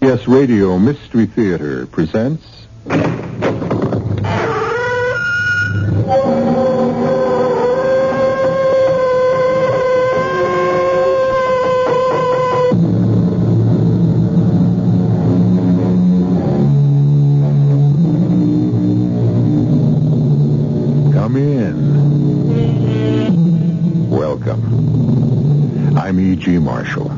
Yes, Radio Mystery Theater presents... Come in. Welcome. I'm E.G. Marshall.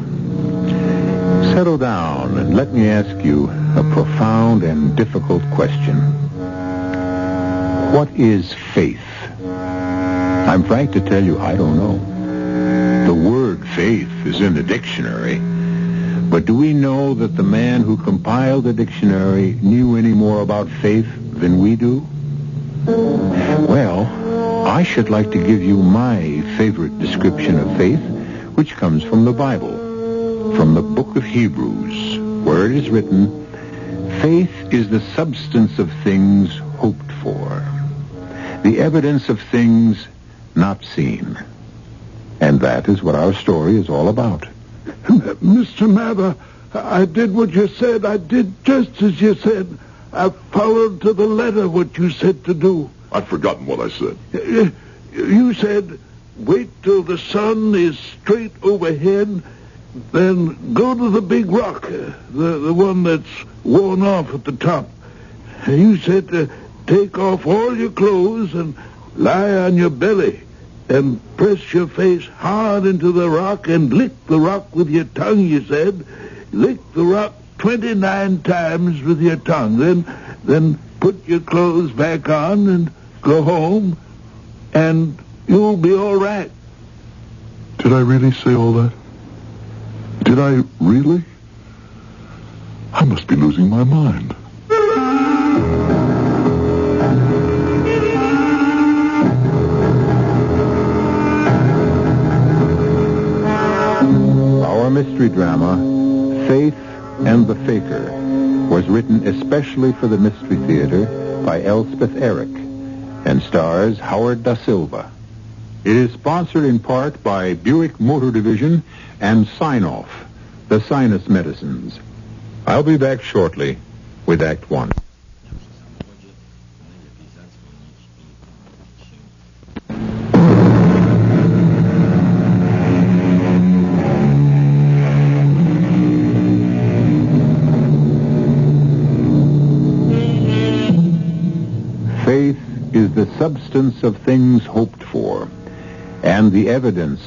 Settle down and let me ask you a profound and difficult question. What is faith? I'm frank to tell you, I don't know. The word faith is in the dictionary, but do we know that the man who compiled the dictionary knew any more about faith than we do? Well, I should like to give you my favorite description of faith, which comes from the Bible. From the book of Hebrews, where it is written, faith is the substance of things hoped for, the evidence of things not seen. And that is what our story is all about. Mr. Mather, I did what you said. I did just as you said. I followed to the letter what you said to do. I've forgotten what I said. You said, wait till the sun is straight overhead, then go to the big rock, the one that's worn off at the top. You said to take off all your clothes and lie on your belly and press your face hard into the rock and lick the rock with your tongue, you said. Lick the rock 29 times with your tongue. Then put your clothes back on and go home, and you'll be all right. Did I really say all that? Did I really? I must be losing my mind. Our mystery drama, Faith and the Faker, was written especially for the Mystery Theater by Elspeth Eric and stars Howard Da Silva. It is sponsored in part by Buick Motor Division and Sign-Off, the sinus medicines. I'll be back shortly with Act One. Faith is the substance of things hoped for, and the evidence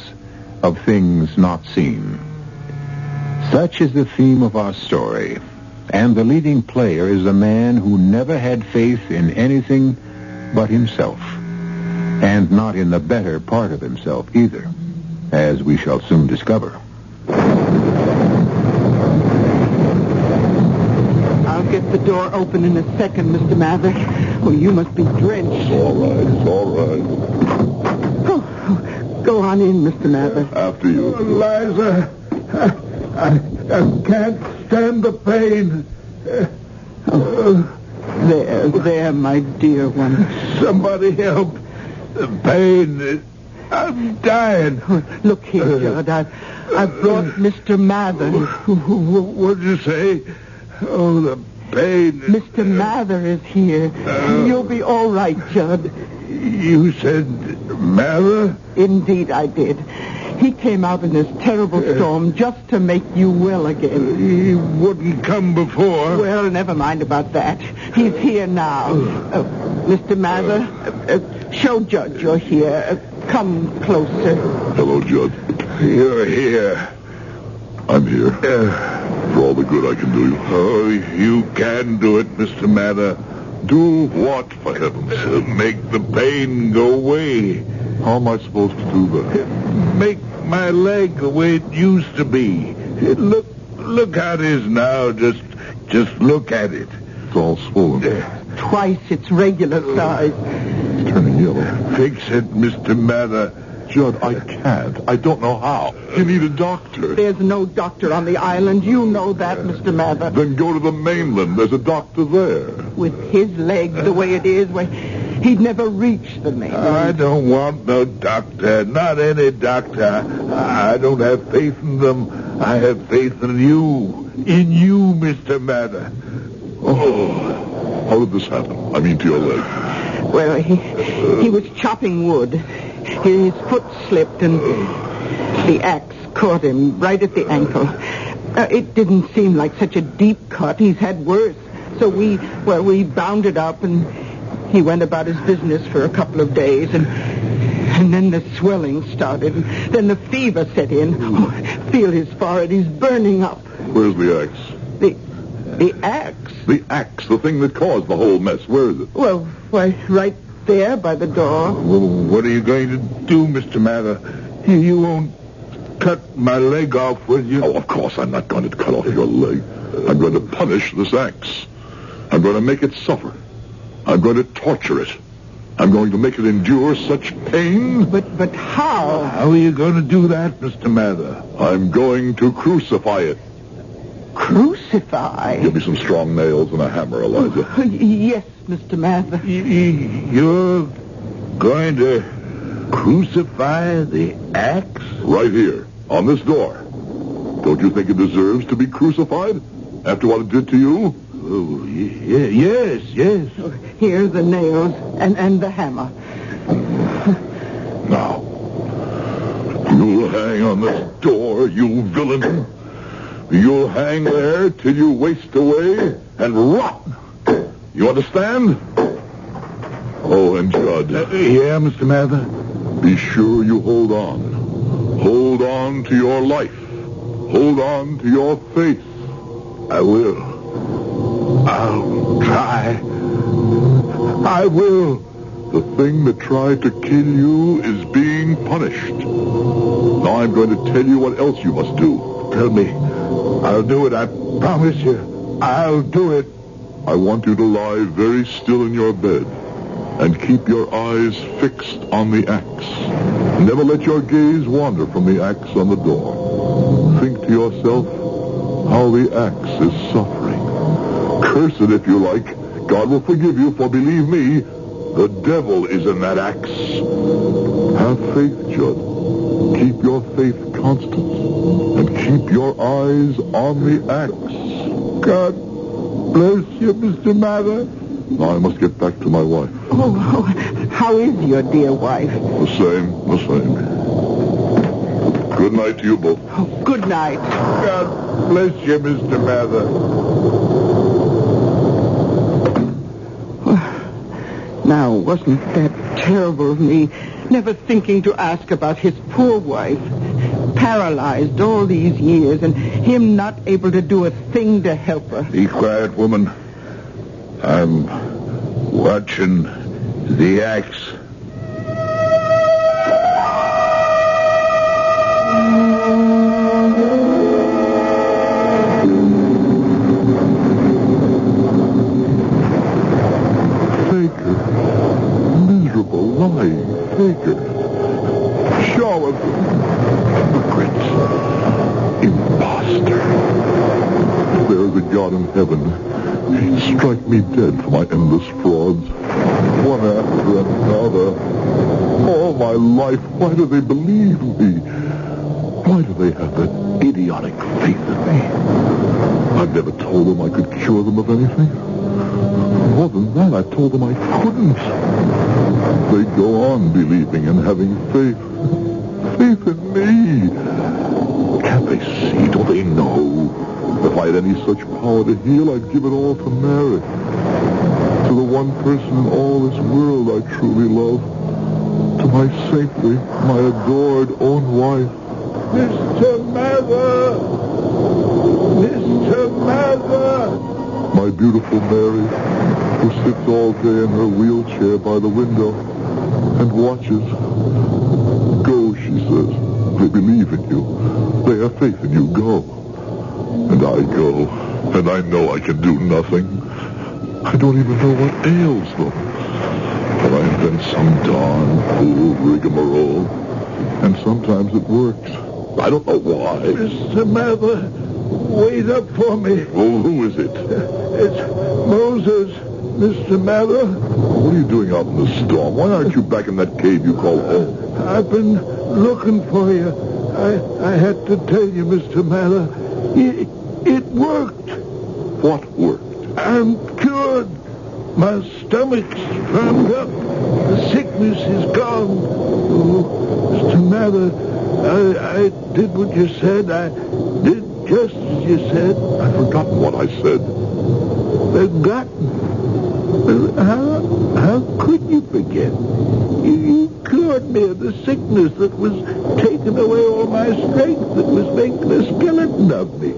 of things not seen. Such is the theme of our story, and the leading player is a man who never had faith in anything but himself, and not in the better part of himself either, as we shall soon discover. I'll get the door open in a second, Mr. Mather. Oh, you must be drenched. It's all right. Oh, go on in, Mr. Mather. After you. Eliza, I can't stand the pain. There, my dear one. Somebody help. The pain. I'm dying. Look here, Judd. I've brought Mr. Mather. What'd you say? Oh, the pain. Mr. Mather is here. You'll be all right, Judd. You said Mather? Indeed, I did. He came out in this terrible storm just to make you well again. He wouldn't come before. Well, never mind about that. He's here now. Mr. Mather, show Judd you're here. Come closer. Hello, Judd. You're here. I'm here. For all the good I can do you. Oh, you can do it, Mr. Mather. Do what, for heaven's sake? Make the pain go away. How am I supposed to do that? Make my leg the way it used to be. Look how it is now. Just look at it. It's all swollen. Twice its regular size. It's turning yellow. Fix it, Mr. Mather. Judd, I can't. I don't know how. You need a doctor. There's no doctor on the island. You know that, Mr. Mather. Then go to the mainland. There's a doctor there. With his leg the way it is, he'd never reach the mainland. I don't want no doctor. Not any doctor. I don't have faith in them. I have faith in you, Mr. Mather. Oh, how did this happen? I mean, to your leg. Well, he was chopping wood. His foot slipped and the axe caught him right at the ankle. It didn't seem like such a deep cut. He's had worse. So we bound it up and he went about his business for a couple of days and then the swelling started. And then the fever set in. Oh, feel his forehead. He's burning up. Where's the axe? The axe? The axe, the thing that caused the whole mess. Where is it? Well, why, right there by the door. Well, what are you going to do, Mr. Mather? You won't cut my leg off, will you? Oh, of course I'm not going to cut off your leg. I'm going to punish this axe. I'm going to make it suffer. I'm going to torture it. I'm going to make it endure such pain. But how? How are you going to do that, Mr. Mather? I'm going to crucify it. Crucify? Give me some strong nails and a hammer, Eliza. Oh, yes, Mr. Mather. You're going to crucify the axe? Right here, on this door. Don't you think it deserves to be crucified? After what it did to you? Oh, yes. Here are the nails and the hammer. Now, you'll hang on this door, you villain. You'll hang there till you waste away and rot. You understand? Oh, and Judd. Yeah, Mr. Mather? Be sure you hold on. Hold on to your life. Hold on to your faith. I will. I'll try. I will. The thing that tried to kill you is being punished. Now I'm going to tell you what else you must do. Tell me. I'll do it. I promise you. I'll do it. I want you to lie very still in your bed and keep your eyes fixed on the axe. Never let your gaze wander from the axe on the door. Think to yourself how the axe is suffering. Curse it if you like. God will forgive you, for believe me, the devil is in that axe. Have faith, Judd. Keep your faith constant. And keep your eyes on the axe. God bless you, Mr. Mather. Now I must get back to my wife. Oh, how is your dear wife? The same. Good night to you both. Oh, good night. God bless you, Mr. Mather. Now, wasn't that terrible of me, never thinking to ask about his poor wife? Paralyzed all these years, and him not able to do a thing to help her. Be quiet, woman. I'm watching the axe. Faker. Miserable, lying faker. Charlatan. Hypocrite. Imposter. If there is a God in heaven, he'd strike me dead for my endless frauds. One after another. All my life, why do they believe me? Why do they have that idiotic faith in me? I've never told them I could cure them of anything. More than that, I told them I couldn't. They go on believing and having faith. Faith in me. Can't they see? Don't they know? If I had any such power to heal, I'd give it all to Mary. To the one person in all this world I truly love. To my saintly, my adored own wife. Mr. Mather! Mr. Mather! My beautiful Mary, who sits all day in her wheelchair by the window and watches. Go, she says. They believe in you. They have faith in you. Go. And I go. And I know I can do nothing. I don't even know what ails them. But I invent some darn fool rigmarole. And sometimes it works. I don't know why. Mr. Mather, wait up for me. Oh, who is it? It's Moses, Mr. Mather. What are you doing out in the storm? Why aren't you back in that cave you call home? I've been looking for you. I had to tell you, Mr. Mather. It worked. What worked? I'm cured. My stomach's firmed up. The sickness is gone. Oh, Mr. Mather, I did what you said. I did just as you said. I've forgotten what I said. Forgotten? How could you forget? You cured me of the sickness that was taking away all my strength, that was making a skeleton of me.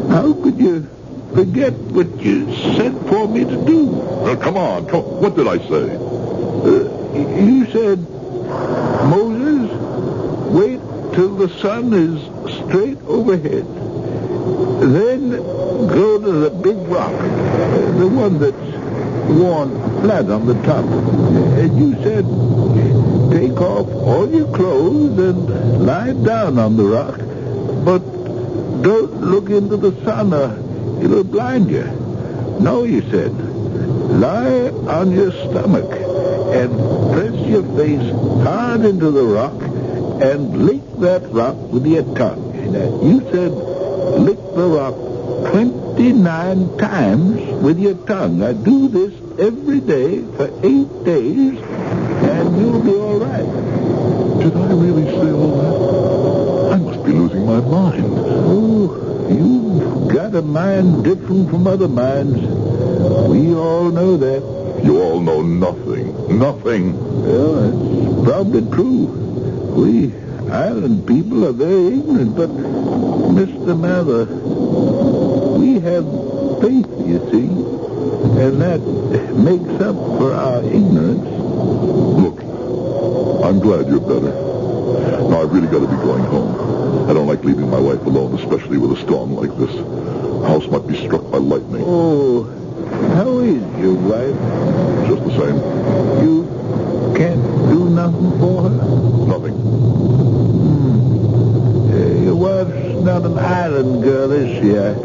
How could you forget what you sent for me to do? Well, come on. What did I say? You said, Moses, wait till the sun is straight overhead. Then go to the big rock, the one that's worn flat on the top. And you said, take off all your clothes and lie down on the rock, but don't look into the sun or it'll blind you. No, you said, lie on your stomach and press your face hard into the rock and lick that rock with your tongue. And you said, lick the rock 29 times with your tongue. Now do this every day for 8 days, and you'll be all right. Did I really say all that? I must be losing my mind. Oh, you've got a mind different from other minds. We all know that. You all know nothing. Nothing. Well, that's probably true. We island people are very ignorant, but, Mr. Mather, we have faith, you see, and that makes up for our ignorance. Look, I'm glad you're better. Now, I've really got to be going home. I don't like leaving my wife alone, especially with a storm like this. The house might be struck by lightning. Oh, how is your wife? Just the same. You can't do nothing for her? Nothing. Your wife's not an island girl, is she? I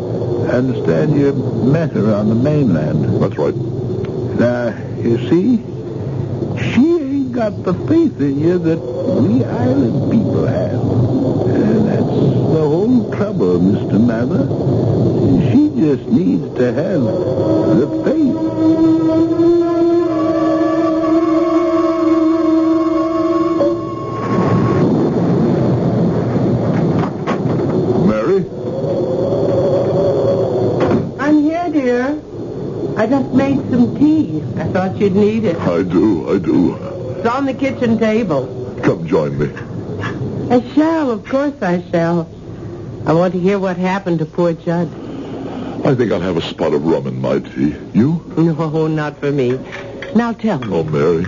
understand you met her on the mainland. That's right. Now, you see, she ain't got the faith in you that we island people have. And that's the whole trouble, Mr. Mather. She just needs to have the faith. I just made some tea. I thought you'd need it. I do. It's on the kitchen table. Come join me. I shall, of course I shall. I want to hear what happened to poor Judd. I think I'll have a spot of rum in my tea. You? No, not for me. Now tell me. Oh, Mary.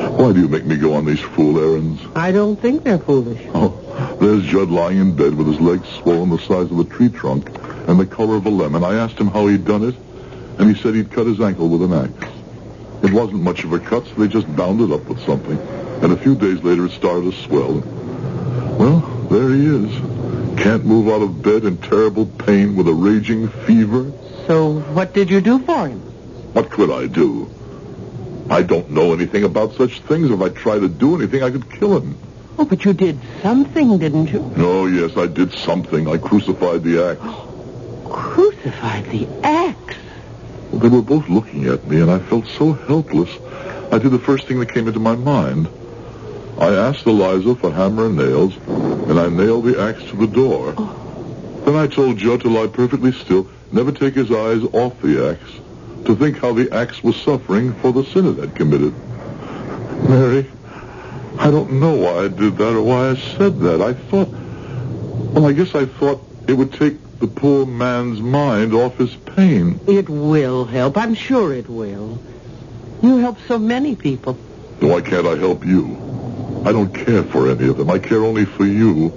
Why do you make me go on these fool errands? I don't think they're foolish. Oh, there's Judd lying in bed with his legs swollen the size of a tree trunk and the color of a lemon. I asked him how he'd done it, and he said he'd cut his ankle with an axe. It wasn't much of a cut, so they just bound it up with something. And a few days later, it started to swell. Well, there he is. Can't move out of bed in terrible pain with a raging fever. So what did you do for him? What could I do? I don't know anything about such things. If I tried to do anything, I could kill him. Oh, but you did something, didn't you? Oh, yes, I did something. I crucified the axe. Crucified the axe? Well, they were both looking at me, and I felt so helpless. I did the first thing that came into my mind. I asked Eliza for hammer and nails, and I nailed the axe to the door. Oh. Then I told Joe to lie perfectly still, never take his eyes off the axe, to think how the axe was suffering for the sin it had committed. Mary, I don't know why I did that or why I said that. I guess I thought it would take the poor man's mind off his pain. It will help. I'm sure it will. You help so many people. Why can't I help you? I don't care for any of them. I care only for you.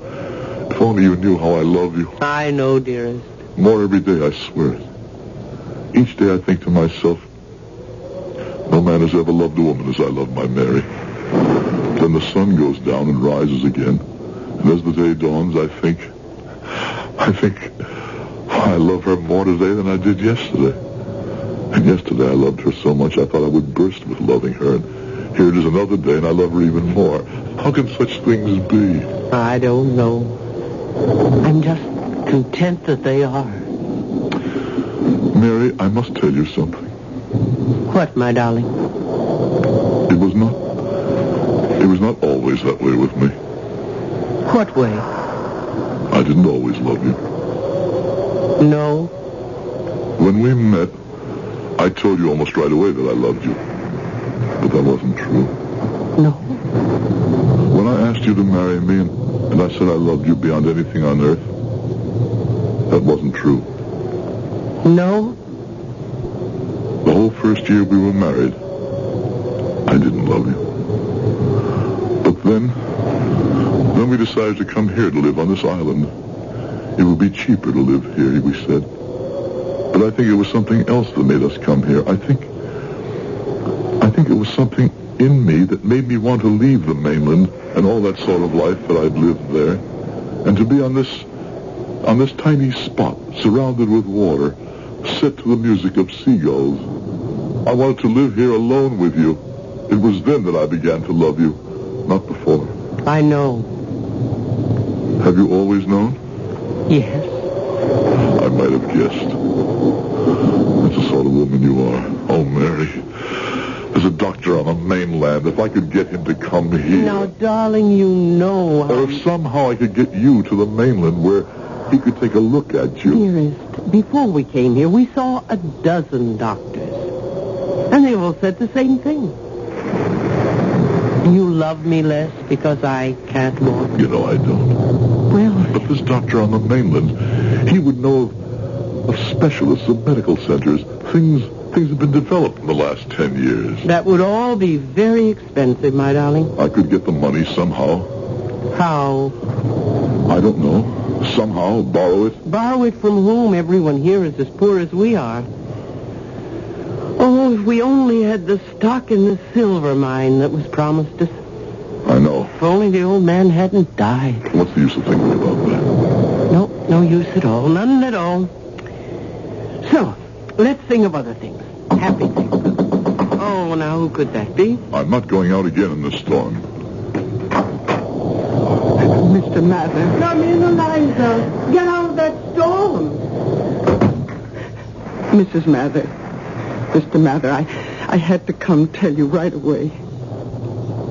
If only you knew how I love you. I know, dearest. More every day, I swear it. Each day I think to myself, no man has ever loved a woman as I love my Mary. Then the sun goes down and rises again. And as the day dawns, I think, I love her more today than I did yesterday. And yesterday I loved her so much I thought I would burst with loving her. And Here it is another day, and I love her even more. How can such things be? I don't know. I'm just content that they are. Mary, I must tell you something. What, my darling? It was not always that way with me. What way? I didn't always love you. No. When we met, I told you almost right away that I loved you. But that wasn't true. No. When I asked you to marry me and I said I loved you beyond anything on earth, that wasn't true. No. The whole first year we were married, I didn't love you. But then we decided to come here to live on this island. It would be cheaper to live here, we said. But I think it was something else that made us come here. I think it was something in me that made me want to leave the mainland and all that sort of life that I'd lived there, and to be on this tiny spot, surrounded with water, set to the music of seagulls. I wanted to live here alone with you. It was then that I began to love you, not before. I know. Have you always known? Yes. I might have guessed. That's the sort of woman you are. Oh, Mary. There's a doctor on the mainland. If I could get him to come here. Now, darling, you know Or if somehow I could get you to the mainland where he could take a look at you. Dearest, before we came here, we saw a dozen doctors. And they all said the same thing. You love me less because I can't walk? You know I don't. Well... But this doctor on the mainland, he would know of specialists, of medical centers. Things have been developed in the last 10 years. That would all be very expensive, my darling. I could get the money somehow. How? I don't know. Somehow, borrow it. Borrow it from whom? Everyone here is as poor as we are. Oh, if we only had the stock in the silver mine that was promised us. I know. If only the old man hadn't died. What's the use of thinking about that? No use at all. None at all. So, let's think of other things. Happy things. Oh, now who could that be? I'm not going out again in this storm. Mr. Mather. Come in, Eliza. Get out of that storm. Mrs. Mather. Mr. Mather, I had to come tell you right away.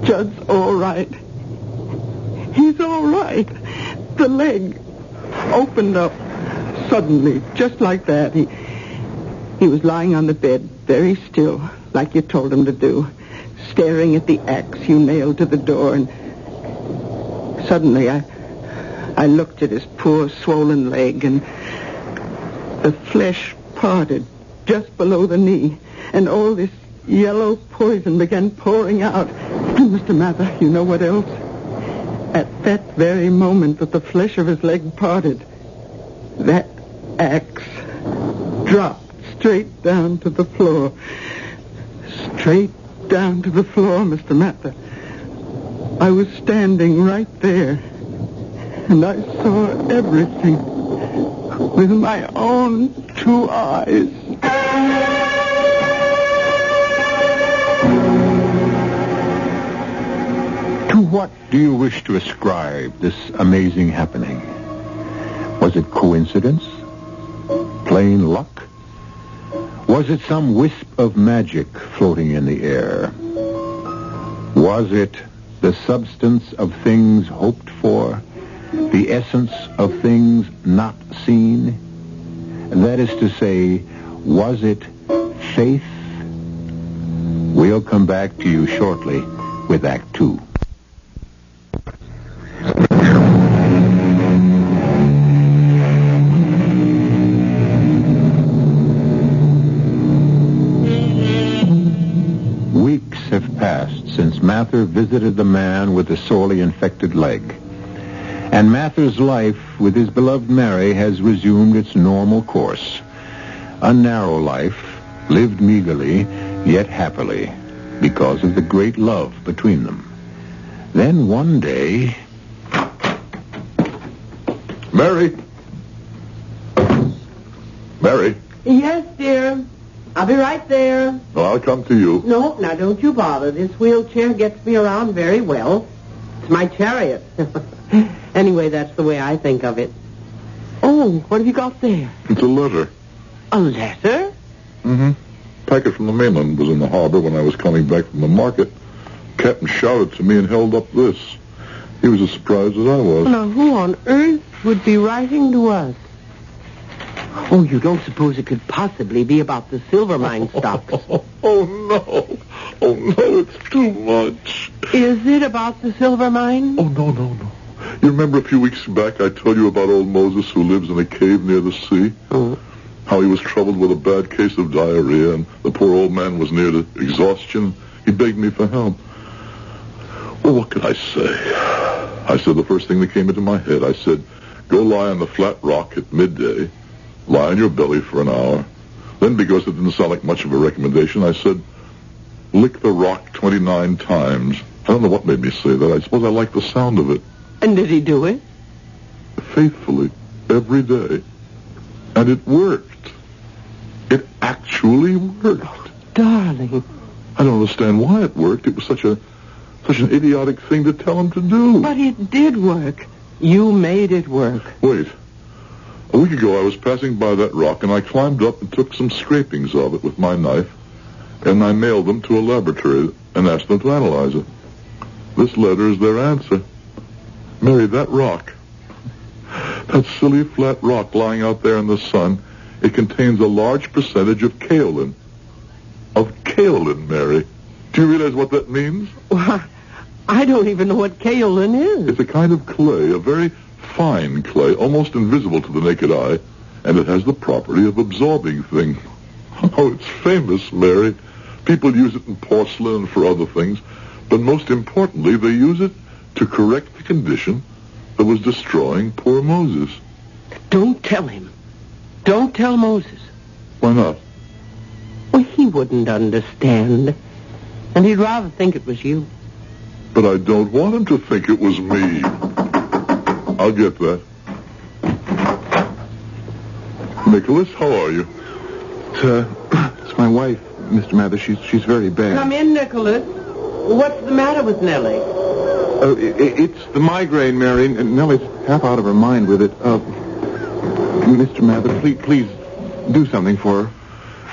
Judd's all right. He's all right. The leg opened up suddenly, just like that. He was lying on the bed, very still, like you told him to do, staring at the axe you nailed to the door, and suddenly I looked at his poor swollen leg, and the flesh parted just below the knee, and all this yellow poison began pouring out. And Mr. Mather, you know what else? At that very moment that the flesh of his leg parted, that axe dropped straight down to the floor. Straight down to the floor, Mr. Mather. I was standing right there, and I saw everything with my own 2 eyes. To what do you wish to ascribe this amazing happening? Was it coincidence? Plain luck? Was it some wisp of magic floating in the air? Was it the substance of things hoped for? The essence of things not seen? That is to say, was it faith? We'll come back to you shortly with Act 2. Weeks have passed since Mather visited the man with the sorely infected leg. And Mather's life with his beloved Mary has resumed its normal course. A narrow life, lived meagerly, yet happily, because of the great love between them. Then one day... Mary? Mary? Yes, dear. I'll be right there. No, I'll come to you. No, now don't you bother. This wheelchair gets me around very well. It's my chariot. Anyway, that's the way I think of it. Oh, what have you got there? It's a letter. A letter? Mm-hmm. Packet from the mainland was in the harbor when I was coming back from the market. Captain shouted to me and held up this. He was as surprised as I was. Now, who on earth would be writing to us? Oh, you don't suppose it could possibly be about the silver mine stocks? Oh, no. Oh, no, it's too much. Is it about the silver mine? Oh, no. You remember a few weeks back I told you about old Moses who lives in a cave near the sea? Oh. How he was troubled with a bad case of diarrhea, and the poor old man was near to exhaustion. He begged me for help. Well, what could I say? I said the first thing that came into my head. I said, go lie on the flat rock at midday. Lie on your belly for an hour. Then, because it didn't sound like much of a recommendation, I said, lick the rock 29 times. I don't know what made me say that. I suppose I liked the sound of it. And did he do it? Faithfully, every day. And it worked. It actually worked. Darling. I don't understand why it worked. It was such an idiotic thing to tell him to do. But it did work. You made it work. Wait. A week ago, I was passing by that rock, and I climbed up and took some scrapings of it with my knife, and I mailed them to a laboratory and asked them to analyze it. This letter is their answer. Mary, that rock, that silly flat rock lying out there in the sun, it contains a large percentage of kaolin. Of kaolin, Mary. Do you realize what that means? Well, I don't even know what kaolin is. It's a kind of clay, a very fine clay, almost invisible to the naked eye, and it has the property of absorbing things. Oh, it's famous, Mary. People use it in porcelain and for other things, but most importantly, they use it to correct the condition that was destroying poor Moses. Don't tell him. Don't tell Moses. Why not? Well, he wouldn't understand. And he'd rather think it was you. But I don't want him to think it was me. I'll get that. Nicholas, how are you? It's my wife, Mr. Mather. She's very bad. Come in, Nicholas. What's the matter with Nellie? It's the migraine, Mary. And Nellie's half out of her mind with it. Mr. Mather, please do something for her.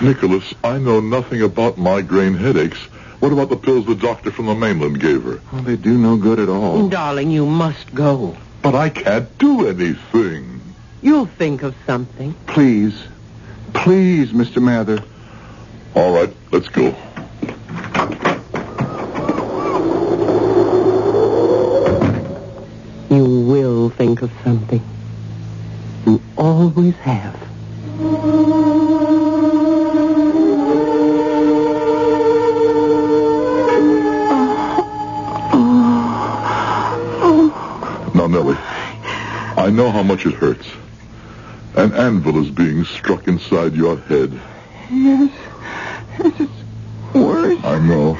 Nicholas, I know nothing about migraine headaches. What about the pills the doctor from the mainland gave her? Well, they do no good at all. Darling, you must go. But I can't do anything. You'll think of something. Please, Mr. Mather. All right, let's go. You will think of something. You always have. Now, Nellie, I know how much it hurts. An anvil is being struck inside your head. Yes, it's worse. I know.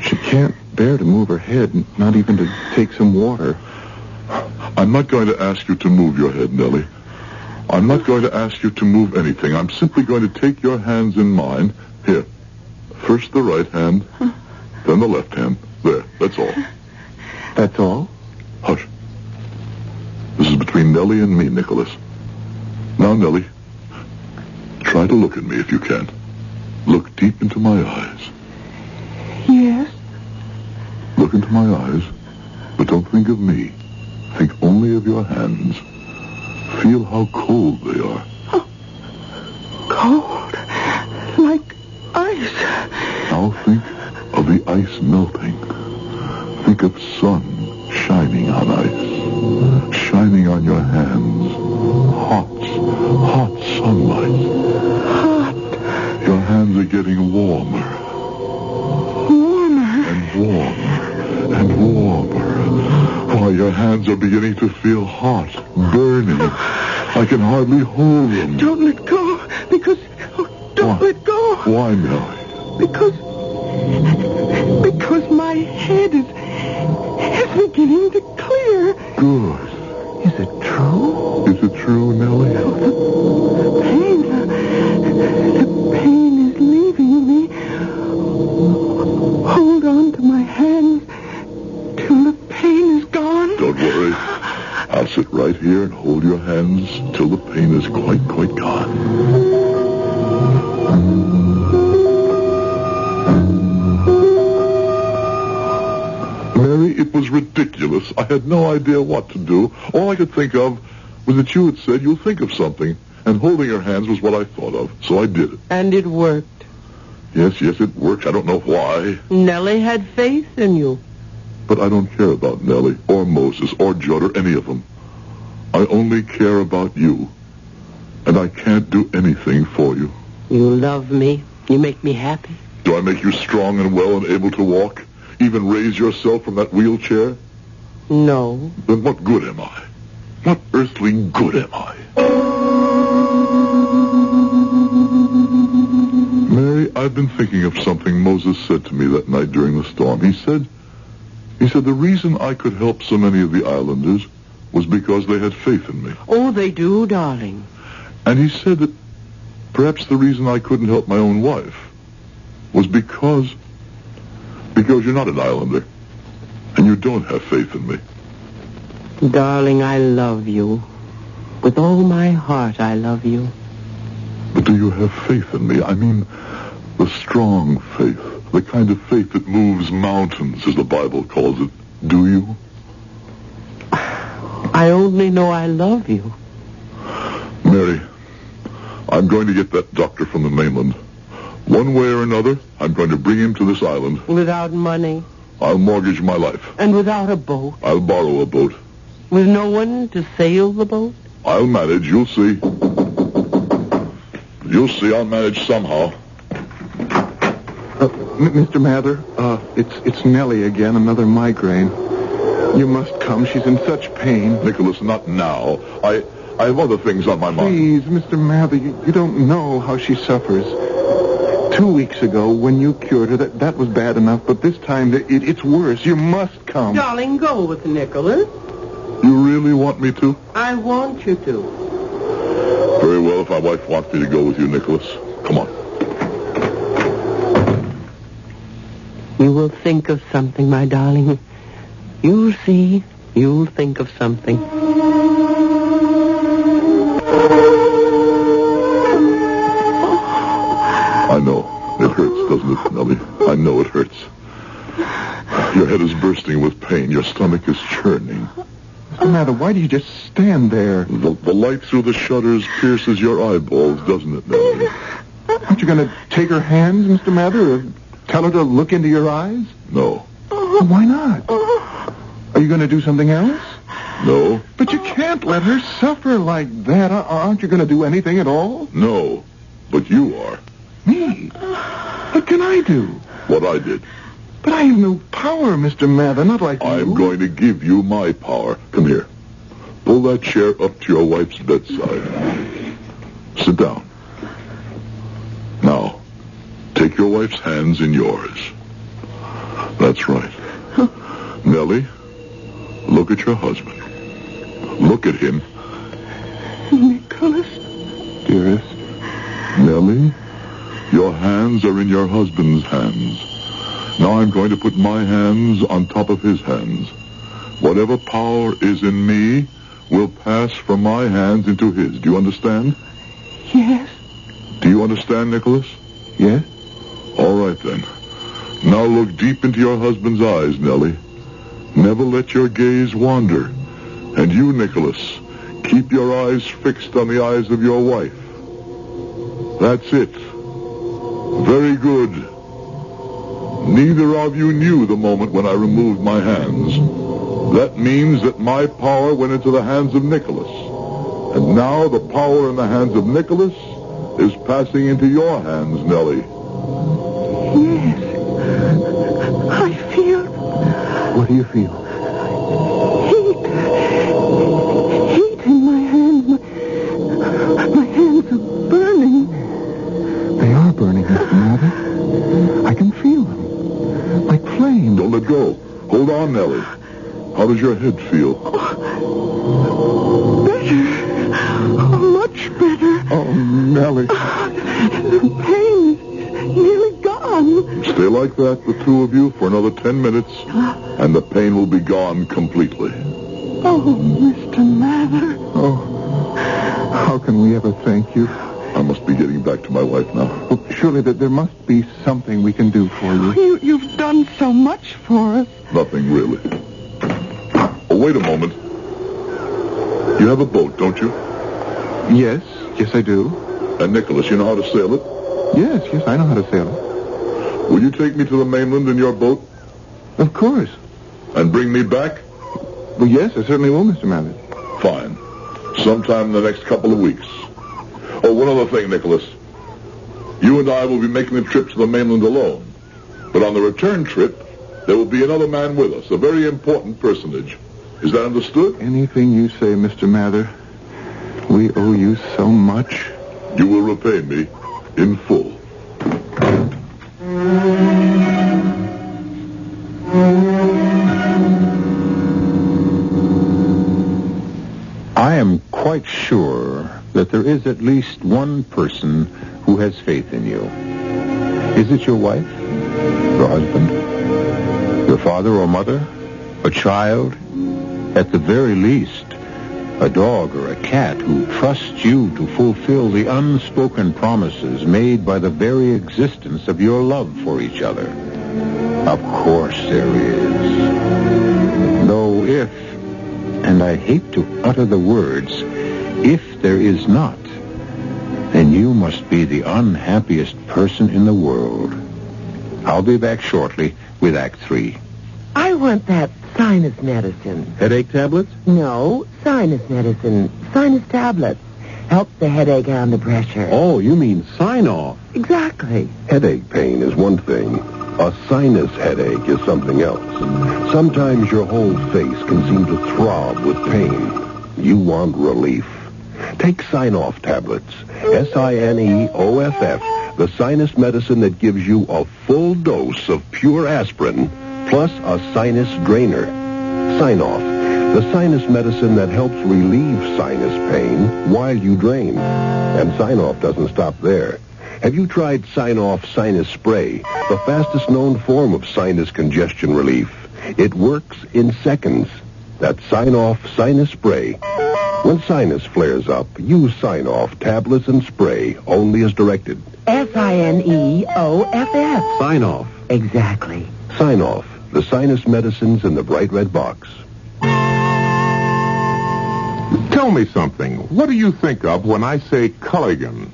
She can't bear to move her head, not even to take some water. I'm not going to ask you to move your head, Nellie. I'm not going to ask you to move anything. I'm simply going to take your hands in mine. Here. First the right hand, then the left hand. There, that's all. That's all? Hush. This is between Nellie and me, Nicholas. Now, Nellie, try to look at me if you can. Look deep into my eyes. Yes. Look into my eyes, but don't think of me. Think only of your hands. Feel how cold they are. Cold. Like ice. Now think of the ice melting. Think of sun shining on ice. Shining on your hands. Hot sunlight. Hot. Your hands are getting warmer. Warmer. And warmer. Why, your hands are beginning to feel hot, burning. I can hardly hold them. Don't let go. Because... don't let go. Why, Nellie? Because my head is beginning to clear. Good. Is it true? Is it true, Nellie? The hold your hands till the pain is quite gone. Mary, it was ridiculous. I had no idea what to do. All I could think of was that you had said you'll think of something, and holding her hands was what I thought of, so I did it. And it worked. Yes, it works. I don't know why. Nellie had faith in you. But I don't care about Nellie, or Moses, or Judd, or any of them. I only care about you. And I can't do anything for you. You love me. You make me happy. Do I make you strong and well and able to walk? Even raise yourself from that wheelchair? No. Then what good am I? What earthly good am I? Mary, I've been thinking of something Moses said to me that night during the storm. He said the reason I could help so many of the islanders was because they had faith in me. Oh, they do, darling. And he said that perhaps the reason I couldn't help my own wife was because you're not an islander and you don't have faith in me. Darling, I love you. With all my heart, I love you. But do you have faith in me? I mean, the strong faith, the kind of faith that moves mountains, as the Bible calls it. Do you? I only know I love you. Mary, I'm going to get that doctor from the mainland. One way or another, I'm going to bring him to this island. Without money. I'll mortgage my life. And without a boat. I'll borrow a boat. With no one to sail the boat? I'll manage, you'll see. You'll see, I'll manage somehow. Mr. Mather, it's Nellie again, another migraine. You must come. She's in such pain. Nicholas, not now. I have other things on my mind. Please, Mr. Mather, you don't know how she suffers. 2 weeks ago, when you cured her, that was bad enough, but this time it's worse. You must come. Darling, go with Nicholas. You really want me to? I want you to. Very well, if my wife wants me to go with you, Nicholas. Come on. You will think of something, my darling. You'll see. You'll think of something. I know. It hurts, doesn't it, Nellie? I know it hurts. Your head is bursting with pain. Your stomach is churning. Mr. Mather, why do you just stand there? The light through the shutters pierces your eyeballs, doesn't it, Nellie? Aren't you going to take her hands, Mr. Mather, or tell her to look into your eyes? No. Why not? Are you going to do something else? No. But you can't let her suffer like that. Aren't you going to do anything at all? No. But you are. Me? What can I do? What I did. But I have no power, Mr. Mather, not like you. I'm going to give you my power. Come here. Pull that chair up to your wife's bedside. Sit down. Now, take your wife's hands in yours. That's right. Nellie, look at your husband. Look at him. Nicholas? Dearest. Nellie, your hands are in your husband's hands. Now I'm going to put my hands on top of his hands. Whatever power is in me will pass from my hands into his. Do you understand? Yes. Do you understand, Nicholas? Yes? All right, then. Now look deep into your husband's eyes, Nellie. Never let your gaze wander. And you, Nicholas, keep your eyes fixed on the eyes of your wife. That's it. Very good. Neither of you knew the moment when I removed my hands. That means that my power went into the hands of Nicholas. And now the power in the hands of Nicholas is passing into your hands, Nellie. Yes. I feel What do you feel? heat in my hands. My hands are burning. They are burning, Mr. Mather. I can feel them. Like flames. Don't let go. Hold on, Nellie. How does your head feel? Better. Much better. Oh, Nellie. The pain is nearly gone. Stay like that, the two of you, for another 10 minutes, and the pain will be gone completely. Oh, Mr. Mather. Oh, how can we ever thank you? I must be getting back to my wife now. Well, surely there must be something we can do for you. You've done so much for us. Nothing really. Oh, wait a moment. You have a boat, don't you? Yes, I do. And Nicholas, you know how to sail it? Yes, I know how to sail it. Will you take me to the mainland in your boat? Of course. And bring me back? Well, yes, I certainly will, Mr. Mather. Fine. Sometime in the next couple of weeks. Oh, one other thing, Nicholas. You and I will be making the trip to the mainland alone. But on the return trip, there will be another man with us, a very important personage. Is that understood? Anything you say, Mr. Mather. We owe you so much. You will repay me in full. I am quite sure that there is at least one person who has faith in you. Is it your wife? Your husband? Your father or mother? A child? At the very least, a dog or a cat who trusts you to fulfill the unspoken promises made by the very existence of your love for each other. Of course there is. Though if, and I hate to utter the words, if there is not, then you must be the unhappiest person in the world. I'll be back shortly with Act 3. I want that sinus medicine. Headache tablets? No, sinus medicine. Sinus tablets. Helps the headache and the pressure. Oh, you mean sign-off. Exactly. Headache pain is one thing. A sinus headache is something else. Sometimes your whole face can seem to throb with pain. You want relief. Take Sign-Off tablets. Sineoff, the sinus medicine that gives you a full dose of pure aspirin plus a sinus drainer. Sign-Off, the sinus medicine that helps relieve sinus pain while you drain. And Sign-Off doesn't stop there. Have you tried Sign-Off Sinus Spray, the fastest known form of sinus congestion relief? It works in seconds. That's Sign-Off Sinus Spray. When sinus flares up, use Sign-Off tablets and spray only as directed. Sineoff. Sign-Off. Exactly. Sign-Off, the sinus medicines in the bright red box. Tell me something. What do you think of when I say Culligan?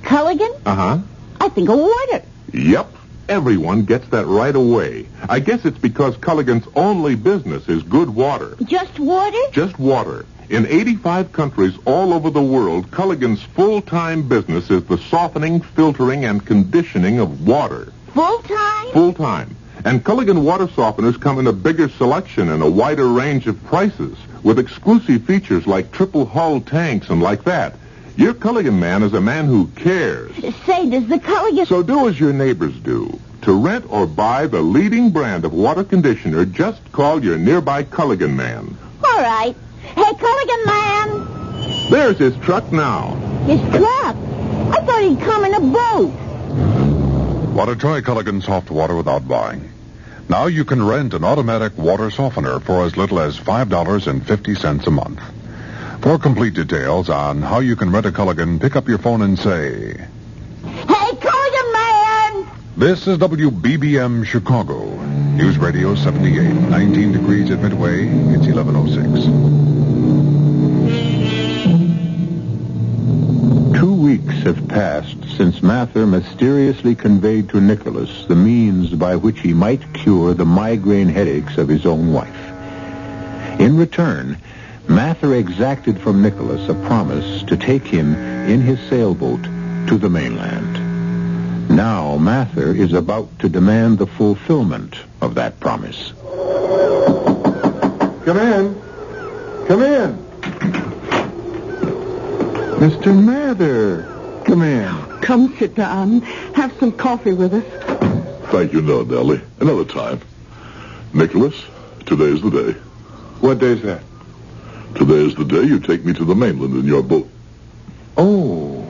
Culligan? Uh-huh. I think of water. Yep. Everyone gets that right away. I guess it's because Culligan's only business is good water. Just water? Just water. In 85 countries all over the world, Culligan's full-time business is the softening, filtering, and conditioning of water. Full-time? Full-time. And Culligan water softeners come in a bigger selection and a wider range of prices, with exclusive features like triple hull tanks and like that. Your Culligan man is a man who cares. Say, does the Culligan... So do as your neighbors do. To rent or buy the leading brand of water conditioner, just call your nearby Culligan man. All right. Hey, Culligan man. There's his truck now. His truck? I thought he'd come in a boat. Want to try Culligan soft water without buying? Now you can rent an automatic water softener for as little as $5.50 a month. For complete details on how you can rent a Culligan, pick up your phone and say, Hey, Culligan man! This is WBBM Chicago. News Radio 78, 19 degrees at Midway. It's 11:06. 2 weeks have passed since Mather mysteriously conveyed to Nicholas the means by which he might cure the migraine headaches of his own wife. In return, Mather exacted from Nicholas a promise to take him in his sailboat to the mainland. Now Mather is about to demand the fulfillment of that promise. Come in. Come in. Mr. Mather, come in. Come sit down. Have some coffee with us. Thank you, no, Nellie. Another time. Nicholas, today's the day. What day's that? Today is the day you take me to the mainland in your boat. Oh.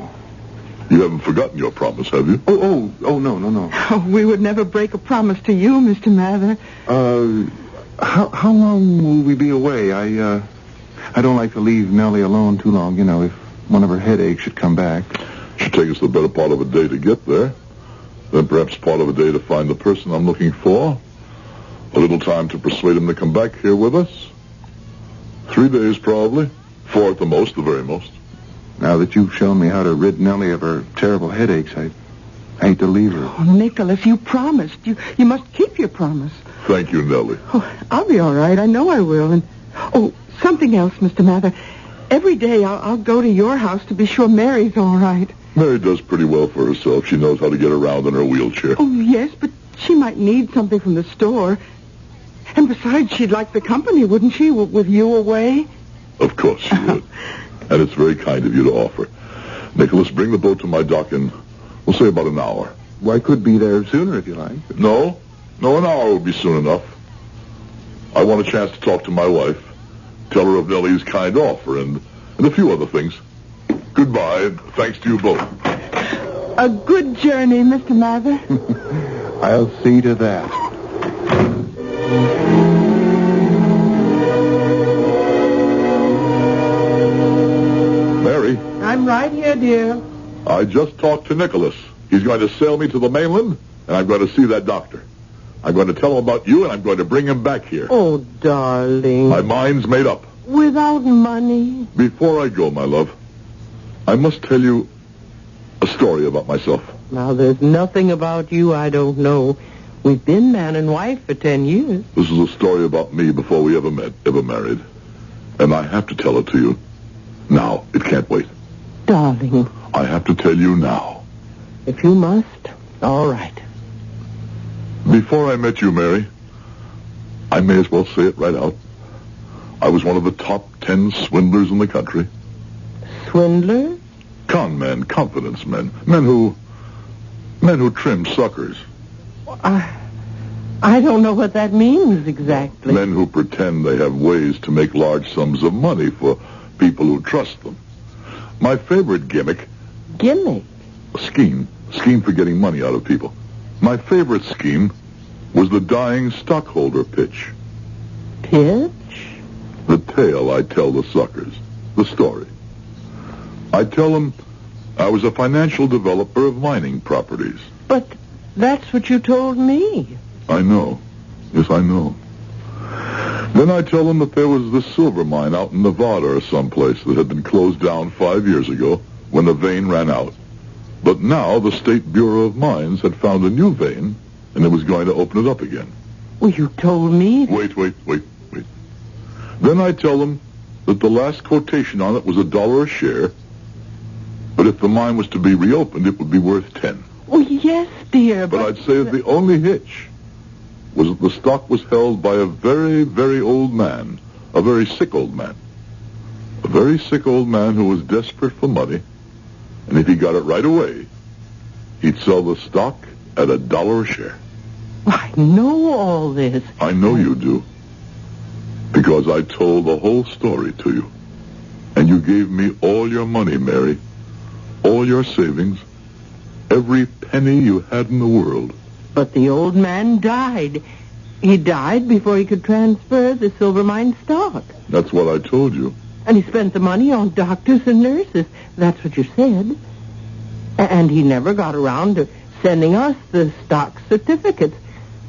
You haven't forgotten your promise, have you? Oh, no. Oh, we would never break a promise to you, Mr. Mather. How long will we be away? I don't like to leave Nellie alone too long, if one of her headaches should come back. Should take us the better part of a day to get there. Then perhaps part of a day to find the person I'm looking for. A little time to persuade him to come back here with us. 3 days, probably. 4 at the most, the very most. Now that you've shown me how to rid Nellie of her terrible headaches, I hate to leave her. Oh, Nicholas, you promised. You must keep your promise. Thank you, Nellie. Oh, I'll be all right. I know I will. And something else, Mr. Mather. Every day I'll go to your house to be sure Mary's all right. Mary does pretty well for herself. She knows how to get around in her wheelchair. Oh, yes, but she might need something from the store. And besides, she'd like the company, wouldn't she, with you away? Of course she would. And it's very kind of you to offer. Nicholas, bring the boat to my dock in, we'll say about an hour. Well, I could be there sooner if you like. No, an hour would be soon enough. I want a chance to talk to my wife, tell her of Nellie's kind offer, and a few other things. Goodbye, and thanks to you both. A good journey, Mr. Mather. I'll see to that. Mary? I'm right here, dear. I just talked to Nicholas. He's going to sail me to the mainland, and I'm going to see that doctor. I'm going to tell him about you, and I'm going to bring him back here. Oh, darling. My mind's made up. Without money? Before I go, my love, I must tell you a story about myself. Now, there's nothing about you I don't know. We've been man and wife for 10 years. This is a story about me before we ever met, ever married. And I have to tell it to you. Now. It can't wait. Darling. I have to tell you now. If you must, all right. Before I met you, Mary, I may as well say it right out. I was one of the top 10 swindlers in the country. Swindler? Con men, confidence men. Men who trim suckers. I don't know what that means exactly. Men who pretend they have ways to make large sums of money for people who trust them. My favorite gimmick... Gimmick? A scheme for getting money out of people. My favorite scheme was the dying stockholder pitch. Pitch? The tale I tell the suckers. The story. I tell them I was a financial developer of mining properties. But that's what you told me. I know. Yes, I know. Then I tell them that there was this silver mine out in Nevada or someplace that had been closed down 5 years ago when the vein ran out. But now the State Bureau of Mines had found a new vein, and it was going to open it up again. Well, you told me... Wait. Then I tell them that the last quotation on it was $1 a share, but if the mine was to be reopened, it would be worth 10. Oh, yes, dear, But I'd say that the only hitch was that the stock was held by a very, very old man, a very sick old man. A very sick old man who was desperate for money, and if he got it right away, he'd sell the stock at $1 a share. I know all this. I know you do, because I told the whole story to you. And you gave me all your money, Mary, all your savings, every penny you had in the world. But the old man died. He died before he could transfer the silver mine stock. That's what I told you. And he spent the money on doctors and nurses. That's what you said. And he never got around to sending us the stock certificates.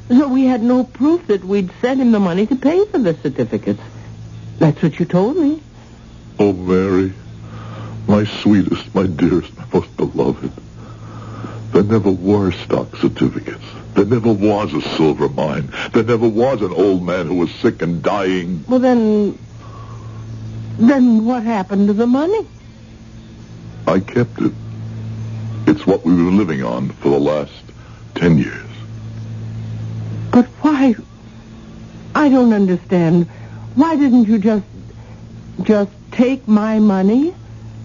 So we had no proof that we'd sent him the money to pay for the certificates. That's what you told me. Oh, Mary, my sweetest, my dearest, my most beloved. There never were stock certificates. There never was a silver mine. There never was an old man who was sick and dying. Well, then what happened to the money? I kept it. It's what we were living on for the last 10 years. But why? I don't understand. Why didn't you just take my money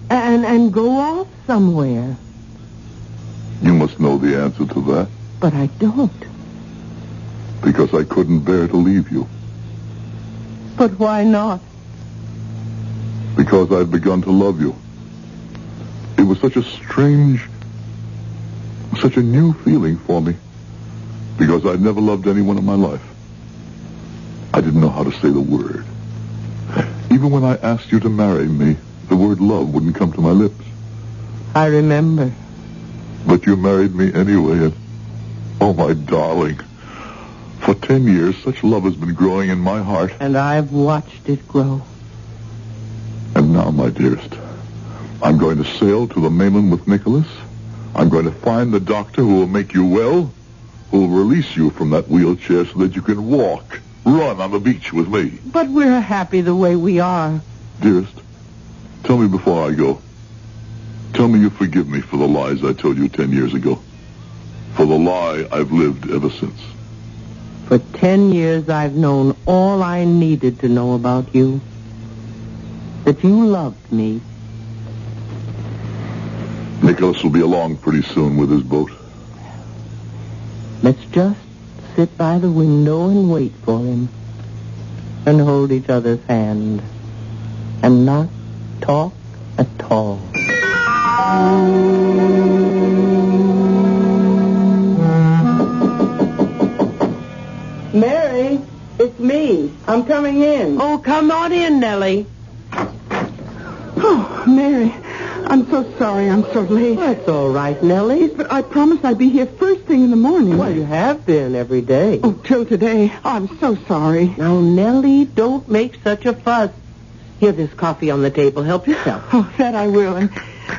and go off somewhere? You must know the answer to that. But I don't. Because I couldn't bear to leave you. But why not? Because I'd begun to love you. It was such a strange, such a new feeling for me. Because I'd never loved anyone in my life. I didn't know how to say the word. Even when I asked you to marry me, the word love wouldn't come to my lips. I remember. But you married me anyway, and oh, my darling, for 10 years, such love has been growing in my heart. And I've watched it grow. And now, my dearest, I'm going to sail to the mainland with Nicholas. I'm going to find the doctor who will make you well, who will release you from that wheelchair so that you can walk, run on the beach with me. But we're happy the way we are. Dearest, tell me before I go. Tell me you forgive me for the lies I told you 10 years ago. For the lie I've lived ever since. For 10 years I've known all I needed to know about you. That you loved me. Nicholas will be along pretty soon with his boat. Let's just sit by the window and wait for him. And hold each other's hand. And not talk at all. Mary, it's me. I'm coming in. Oh, come on in, Nellie. Oh, Mary, I'm so sorry I'm so late. That's all right, Nellie. But I promised I'd be here first thing in the morning. Well, you have been every day. Oh, till today. Oh, I'm so sorry. Now, Nellie, don't make such a fuss. Here, there's coffee on the table. Help yourself. Oh, that I will. And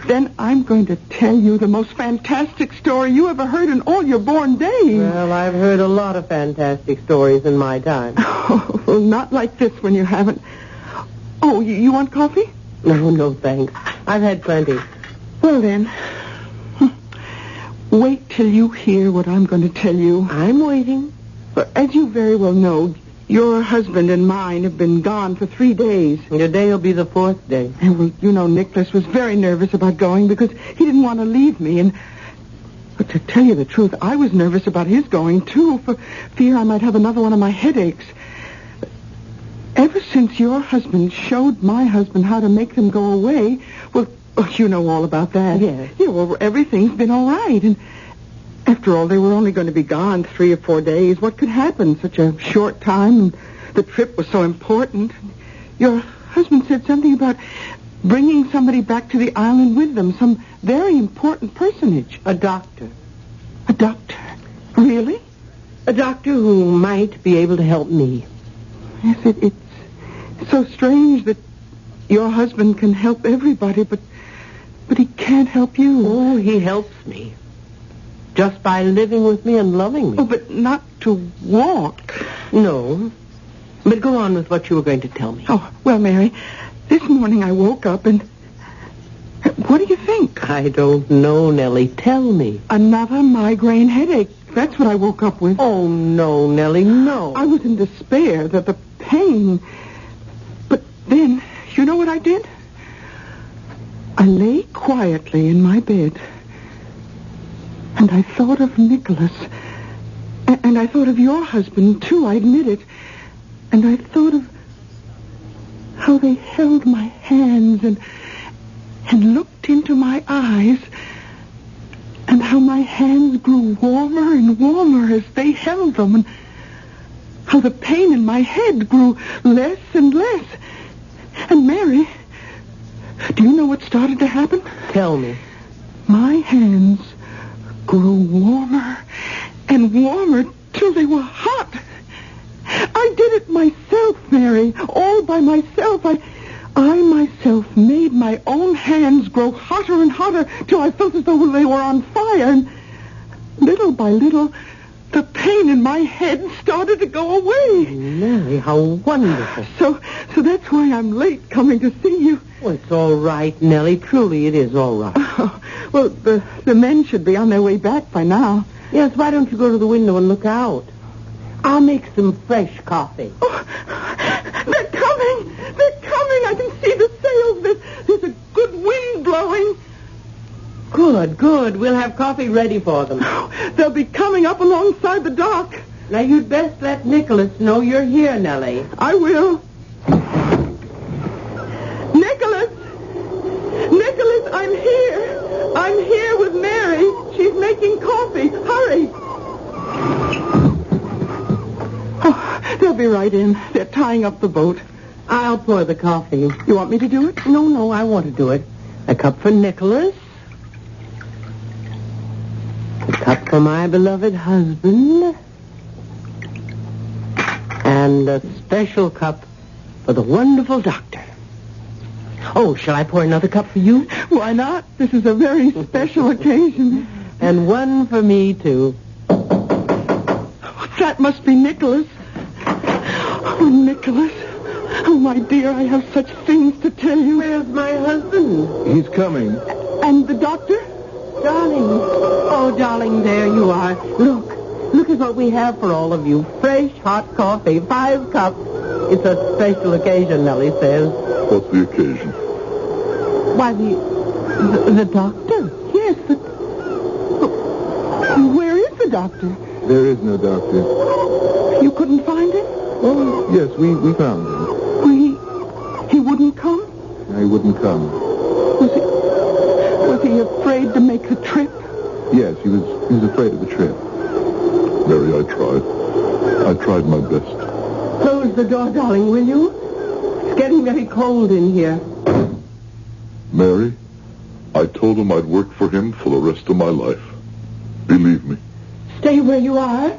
then I'm going to tell you the most fantastic story you ever heard in all your born days. Well, I've heard a lot of fantastic stories in my time. Oh, well, not like this one you haven't. Oh, you want coffee? No, thanks. I've had plenty. Well, then, wait till you hear what I'm going to tell you. I'm waiting. But as you very well know, your husband and mine have been gone for 3 days. Today will be the 4th day. And, well, you know, Nicholas was very nervous about going because he didn't want to leave me. But to tell you the truth, I was nervous about his going, too, for fear I might have another one of my headaches. Ever since your husband showed my husband how to make them go away, well, you know all about that. Yes. Yeah, well, everything's been all right. And after all, they were only going to be gone 3 or 4 days. What could happen? Such a short time, and the trip was so important. Your husband said something about bringing somebody back to the island with them, some very important personage. A doctor. A doctor? Really? A doctor who might be able to help me. Yes, it's so strange that your husband can help everybody, but he can't help you. Oh, he helps me. Just by living with me and loving me. Oh, but not to walk. No. But go on with what you were going to tell me. Oh, well, Mary, this morning I woke up and... What do you think? I don't know, Nellie. Tell me. Another migraine headache. That's what I woke up with. Oh, no, Nellie, no. I was in despair that the pain... But then, you know what I did? I lay quietly in my bed, and I thought of Nicholas, and I thought of your husband, too, I admit it, and I thought of how they held my hands and looked into my eyes, and how my hands grew warmer and warmer as they held them, and how the pain in my head grew less and less. And Mary, do you know what started to happen? Tell me. My hands grew warmer and warmer till they were hot. I did it myself, Mary, all by myself. I myself made my own hands grow hotter and hotter till I felt as though they were on fire. And little by little, the pain in my head started to go away. Nellie, how wonderful. So that's why I'm late coming to see you. Oh, it's all right, Nellie. Truly, it is all right. Oh, well, the men should be on their way back by now. Yes, why don't you go to the window and look out? I'll make some fresh coffee. Oh, they're coming. They're coming. I can see the sails. There's a good wind blowing. Good. We'll have coffee ready for them. Oh, they'll be coming up alongside the dock. Now, you'd best let Nicholas know you're here, Nellie. I will. Nicholas, I'm here. I'm here with Mary. She's making coffee. Hurry. Oh, they'll be right in. They're tying up the boat. I'll pour the coffee. You want me to do it? No, I want to do it. A cup for Nicholas. A cup for my beloved husband. And a special cup for the wonderful doctor. Oh, shall I pour another cup for you? Why not? This is a very special occasion. And one for me, too. That must be Nicholas. Oh, Nicholas. Oh, my dear, I have such things to tell you. Where's my husband? He's coming. And the doctor? Darling. Oh, darling, there you are. Look at what we have for all of you. Fresh, hot coffee, 5 cups. It's a special occasion, Nellie says. What's the occasion? Why, the doctor. Yes, where is the doctor? There is no doctor. You couldn't find him? Oh, yes, we found him. He wouldn't come? No, he wouldn't come. Was he afraid to make the trip? Yes, he was afraid of the trip. Mary, I tried. I tried my best. Close the door, darling, will you? It's getting very cold in here. Mary, I told him I'd work for him for the rest of my life. Believe me. Stay where you are.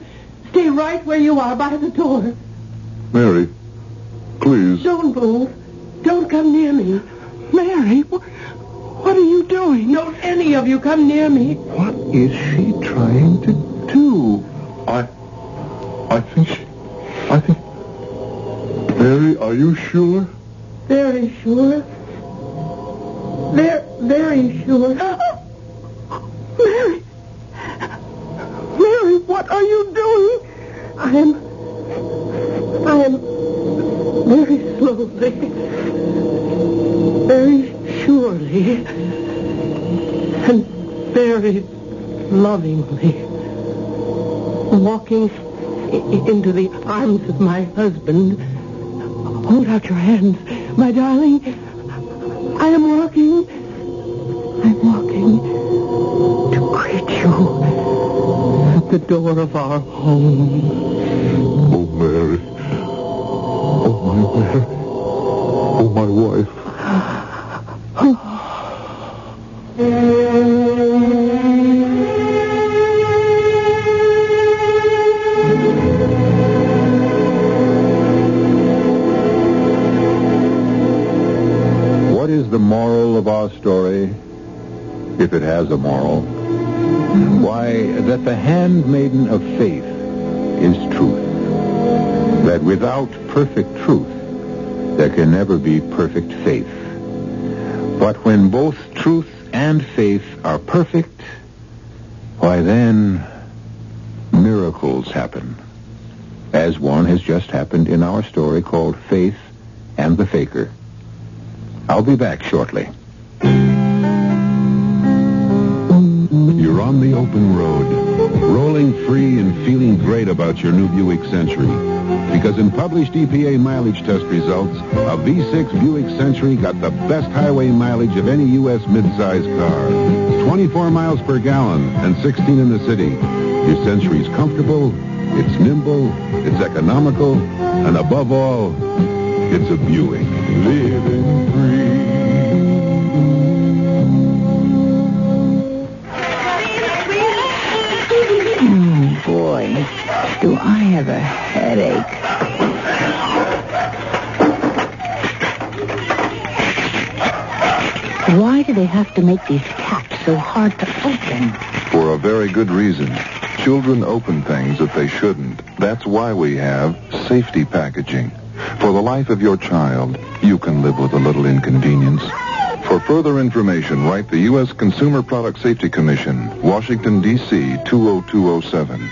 Stay right where you are by the door. Mary, please. Don't move. Don't come near me. Mary, what are you doing? Don't any of you come near me. What is she trying to do? I think... Mary, are you sure? Very sure. Very sure. Mary, what are you doing? I am very slowly, very surely, and very lovingly walking into the arms of my husband. Hold out your hands, my darling. I am walking. I'm walking to greet you at the door of our home. Oh, Mary. Oh, my Mary. Oh, my wife. What is the moral of our story, if it has a moral? Why, that the handmaiden of faith is truth. That without perfect truth, there can never be perfect faith. But when both truth and faith are perfect, why then, miracles happen. As one has just happened in our story called Faith and the Faker. I'll be back shortly. You're on the open road, rolling free and feeling great about your new Buick Century. Because in published EPA mileage test results, a V6 Buick Century got the best highway mileage of any U.S. midsize car. 24 miles per gallon and 16 in the city. Your Century's comfortable, it's nimble, it's economical, and above all, it's a Buick. Living free. Boy, do I have a headache. Why do they have to make these caps so hard to open? For a very good reason. Children open things that they shouldn't. That's why we have safety packaging. For the life of your child, you can live with a little inconvenience. For further information, write the U.S. Consumer Product Safety Commission, Washington, D.C. 20207.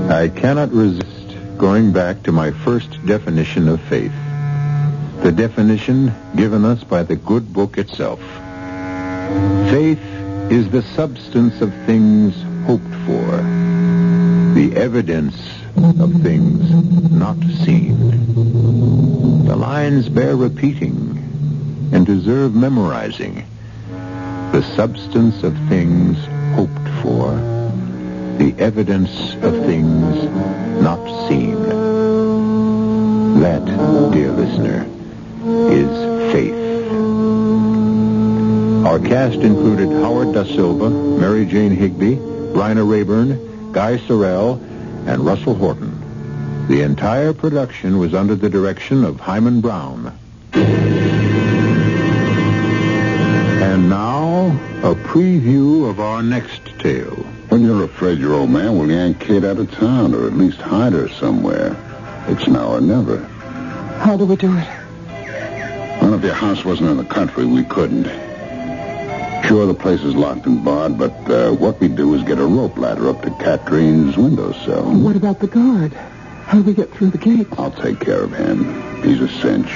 I cannot resist going back to my first definition of faith. The definition given us by the good book itself. Faith is the substance of things hoped for, The evidence of things not seen. The lines bear repeating and deserve memorizing. The substance of things hoped for. The evidence of things not seen. That, dear listener, is faith. Our cast included Howard Da Silva, Mary Jane Higby, Bryna Rayburn, Guy Sorrell, and Russell Horton. The entire production was under the direction of Hyman Brown. And now, a preview of our next tale. When you're afraid your old man will yank Kate out of town, or at least hide her somewhere, it's now or never. How do we do it? Well, if your house wasn't in the country, we couldn't. Sure, the place is locked and barred, but what we do is get a rope ladder up to Katrine's windowsill. What about the guard? How do we get through the gate? I'll take care of him. He's a cinch.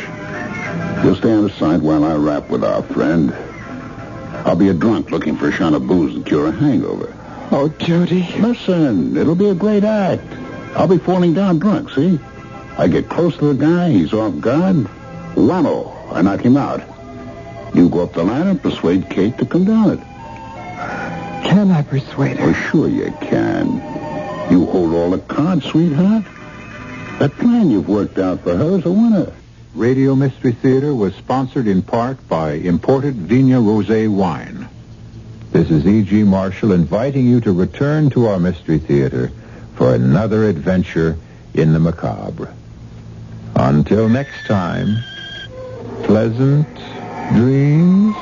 You'll stay out of sight while I rap with our friend. I'll be a drunk looking for a shot of booze to cure a hangover. Oh, Jody. Listen, it'll be a great act. I'll be falling down drunk, see? I get close to the guy, he's off guard. Whammo, I knock him out. You go up the ladder and persuade Kate to come down it. Can I persuade her? Oh, sure you can. You hold all the cards, sweetheart. That plan you've worked out for her is a winner. Radio Mystery Theater was sponsored in part by imported Vigna Rosé wine. This is E.G. Marshall inviting you to return to our Mystery Theater for another adventure in the macabre. Until next time, pleasant dreams.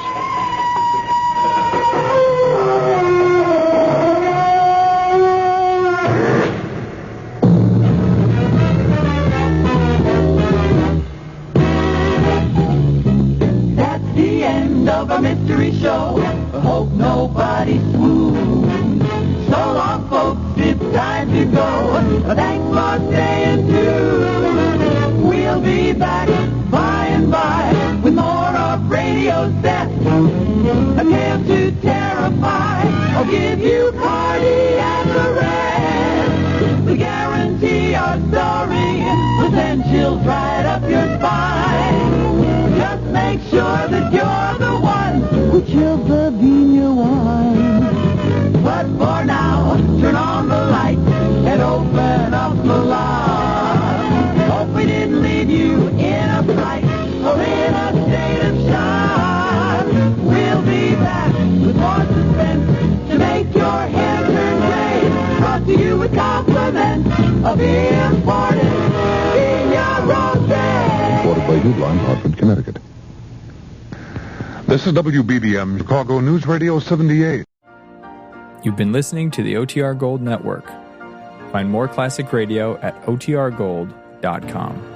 That's the end of our mystery show. I hope nobody swoons. So long, folks, it's time to go. Thanks for staying tuned. We'll be back by and by with more of Radio Set. A tale to terrify. I'll give you party and the rest. We guarantee our story will send chills right up your spine. Just make sure that you're the one who chills the Vigna wine. But for now, turn on the light and open up the lock. Hope we didn't leave you in a fright or in a state of shock. We'll be back with more suspense to make your hair turn gray. Brought to you with compliments of the imported Vigna Rosé. Reported by Hugh Blunt, Hartford, Connecticut. This is WBBM Chicago News Radio 78. You've been listening to the OTR Gold Network. Find more classic radio at otrgold.com.